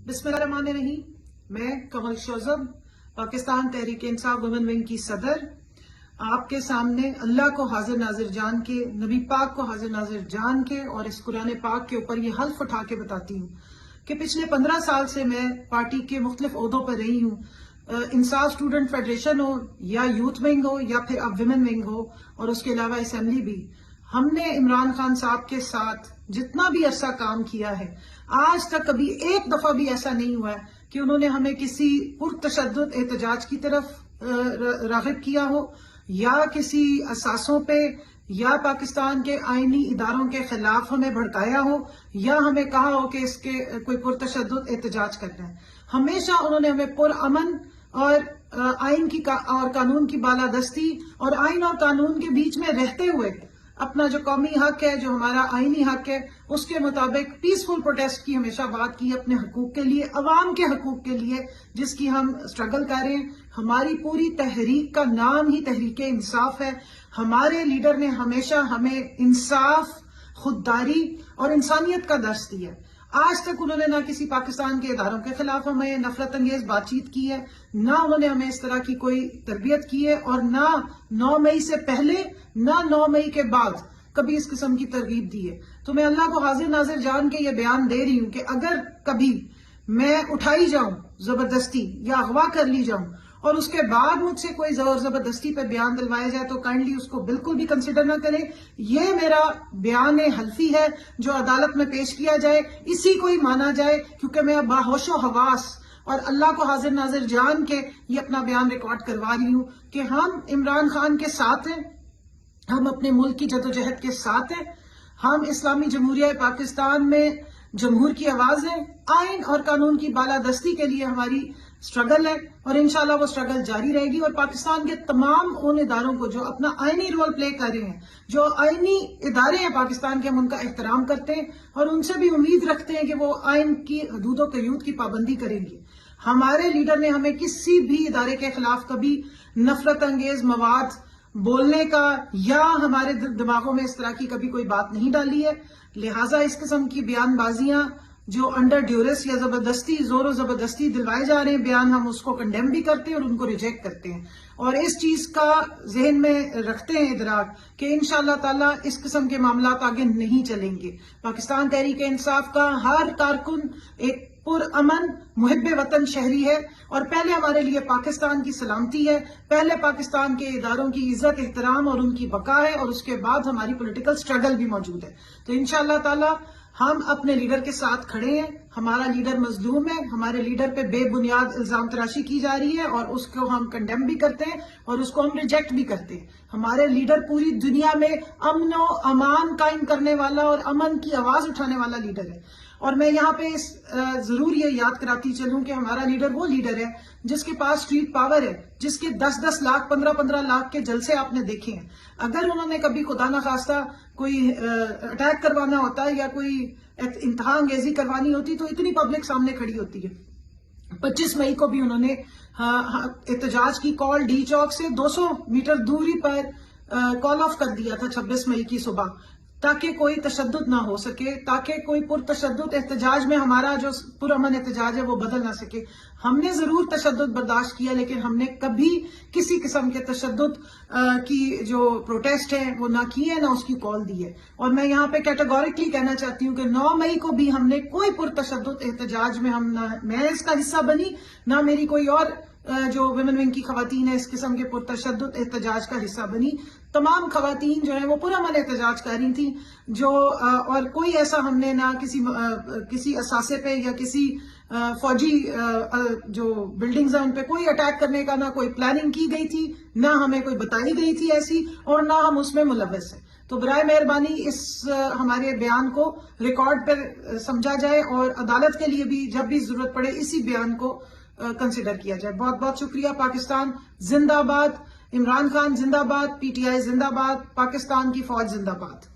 بسم اللہ الرحمن الرحیم۔ میں کمل شوذب، پاکستان تحریک انصاف وومن ونگ کی صدر، آپ کے سامنے اللہ کو حاضر ناظر جان کے، نبی پاک کو حاضر ناظر جان کے اور اس قرآن پاک کے اوپر یہ حلف اٹھا کے بتاتی ہوں کہ پچھلے 15 سال سے میں پارٹی کے مختلف عہدوں پر رہی ہوں، انصاف اسٹوڈنٹ فیڈریشن ہو یا یوتھ ونگ ہو یا پھر اب ویمن ونگ ہو اور اس کے علاوہ اسمبلی بھی۔ ہم نے عمران خان صاحب کے ساتھ جتنا بھی عرصہ کام کیا ہے، آج تک کبھی ایک دفعہ بھی ایسا نہیں ہوا ہے کہ انہوں نے ہمیں کسی پرتشدد احتجاج کی طرف راغب کیا ہو یا کسی اثاثوں پہ یا پاکستان کے آئینی اداروں کے خلاف ہمیں بھڑکایا ہو یا ہمیں کہا ہو کہ اس کے کوئی پرتشدد احتجاج کرنا ہے۔ ہمیشہ انہوں نے ہمیں پرامن اور آئین کی اور قانون کی بالادستی اور آئین اور قانون کے بیچ میں رہتے ہوئے اپنا جو قومی حق ہے، جو ہمارا آئینی حق ہے، اس کے مطابق پیسفل پروٹیسٹ کی ہمیشہ بات کی، اپنے حقوق کے لیے، عوام کے حقوق کے لیے جس کی ہم سٹرگل کر رہے ہیں۔ ہماری پوری تحریک کا نام ہی تحریک انصاف ہے۔ ہمارے لیڈر نے ہمیشہ ہمیں انصاف، خودداری اور انسانیت کا درس دیا ہے۔ آج تک انہوں نے نہ کسی پاکستان کے اداروں کے خلاف ہمیں نفرت انگیز بات چیت کی ہے، نہ انہوں نے ہمیں اس طرح کی کوئی تربیت کی ہے، اور نہ 9 مئی سے پہلے نہ 9 مئی کے بعد کبھی اس قسم کی ترغیب دی ہے۔ تو میں اللہ کو حاضر ناظر جان کے یہ بیان دے رہی ہوں کہ اگر کبھی میں اٹھائی جاؤں زبردستی یا اغوا کر لی جاؤں اور اس کے بعد مجھ سے کوئی زور زبردستی پہ بیان دلوایا جائے تو کائنڈلی اس کو بالکل بھی کنسیڈر نہ کریں۔ یہ میرا بیان حلفی ہے جو عدالت میں پیش کیا جائے، اسی کو ہی مانا جائے، کیونکہ میں باہوش و حواس اور اللہ کو حاضر ناظر جان کے یہ اپنا بیان ریکارڈ کروا رہی ہوں کہ ہم عمران خان کے ساتھ ہیں، ہم اپنے ملک کی جدوجہد کے ساتھ ہیں، ہم اسلامی جمہوریہ پاکستان میں جمہور کی آواز ہیں، آئین اور قانون کی بالادستی کے لیے ہماری سٹرگل ہے اور انشاءاللہ وہ سٹرگل جاری رہے گی۔ اور پاکستان کے تمام ان اداروں کو جو اپنا آئینی رول پلے کر رہے ہیں، جو آئینی ادارے ہیں پاکستان کے، ہم ان کا احترام کرتے ہیں اور ان سے بھی امید رکھتے ہیں کہ وہ آئین کی حدود و قیود کی پابندی کریں گے۔ ہمارے لیڈر نے ہمیں کسی بھی ادارے کے خلاف کبھی نفرت انگیز مواد بولنے کا یا ہمارے دماغوں میں اس طرح کی کبھی کوئی بات نہیں ڈالی ہے، لہٰذا اس قسم کی بیان بازیاں جو انڈر ڈیورس یا زبردستی، زور و زبردستی دلوائے جا رہے ہیں بیان، ہم اس کو کنڈیم بھی کرتے ہیں اور ان کو ریجیکٹ کرتے ہیں، اور اس چیز کا ذہن میں رکھتے ہیں ادراک کہ انشاءاللہ تعالیٰ اس قسم کے معاملات آگے نہیں چلیں گے۔ پاکستان تحریک انصاف کا ہر کارکن ایک پرامن محب وطن شہری ہے، اور پہلے ہمارے لیے پاکستان کی سلامتی ہے، پہلے پاکستان کے اداروں کی عزت احترام اور ان کی بقا ہے، اور اس کے بعد ہماری پولیٹیکل سٹرگل بھی موجود ہے۔ تو انشاءاللہ تعالی ہم اپنے لیڈر کے ساتھ کھڑے ہیں۔ ہمارا لیڈر مظلوم ہے، ہمارے لیڈر پہ بے بنیاد الزام تراشی کی جا رہی ہے اور اس کو ہم کنڈیم بھی کرتے ہیں اور اس کو ہم ریجیکٹ بھی کرتے ہیں۔ ہمارے لیڈر پوری دنیا میں امن و امان قائم کرنے والا اور امن کی آواز اٹھانے والا لیڈر ہے، اور میں یہاں پہ ضرور یہ یاد کراتی چلوں کہ ہمارا لیڈر وہ لیڈر ہے جس کے پاس اسٹریٹ پاور ہے، جس کے 10-10 لاکھ 15-15 لاکھ کے جلسے آپ نے دیکھے ہیں۔ اگر انہوں نے کبھی خدا نخواستہ کوئی اٹیک کروانا ہوتا ہے یا کوئی انتہا انگیزی کروانی ہوتی تو اتنی پبلک سامنے کھڑی ہوتی ہے۔ 25 مئی کو بھی انہوں نے احتجاج کی کال ڈی چوک سے 200 میٹر دوری پر کال آف کر دیا تھا 26 مئی کی صبح، تاکہ کوئی تشدد نہ ہو سکے، تاکہ کوئی پرتشدد احتجاج میں ہمارا جو پرامن احتجاج ہے وہ بدل نہ سکے۔ ہم نے ضرور تشدد برداشت کیا، لیکن ہم نے کبھی کسی قسم کے تشدد کی جو پروٹیسٹ ہے وہ نہ کی ہے، نہ اس کی کال دی ہے۔ اور میں یہاں پہ کیٹیگوریکلی کہنا چاہتی ہوں کہ 9 مئی کو بھی ہم نے کوئی پرتشدد احتجاج میں نہ میں اس کا حصہ بنی، نہ میری کوئی اور جو ویمن ونگ کی خواتین ہیں اس قسم کے پرتشدد احتجاج کا حصہ بنی۔ تمام خواتین جو ہیں وہ پرامن احتجاج کر رہی تھیں، اور کوئی ایسا ہم نے نہ کسی اثاثے پہ یا کسی فوجی جو بلڈنگز ہیں ان پہ کوئی اٹیک کرنے کا نہ کوئی پلاننگ کی گئی تھی، نہ ہمیں کوئی بتائی گئی تھی ایسی، اور نہ ہم اس میں ملوث ہیں۔ تو برائے مہربانی اس ہمارے بیان کو ریکارڈ پر سمجھا جائے اور عدالت کے لیے بھی جب بھی ضرورت پڑے اسی بیان کو کنسیڈر کیا جائے۔ بہت بہت شکریہ۔ پاکستان زندہ باد، عمران خان زندہ باد، پی ٹی آئی زندہ باد، پاکستان کی فوج زندہ باد۔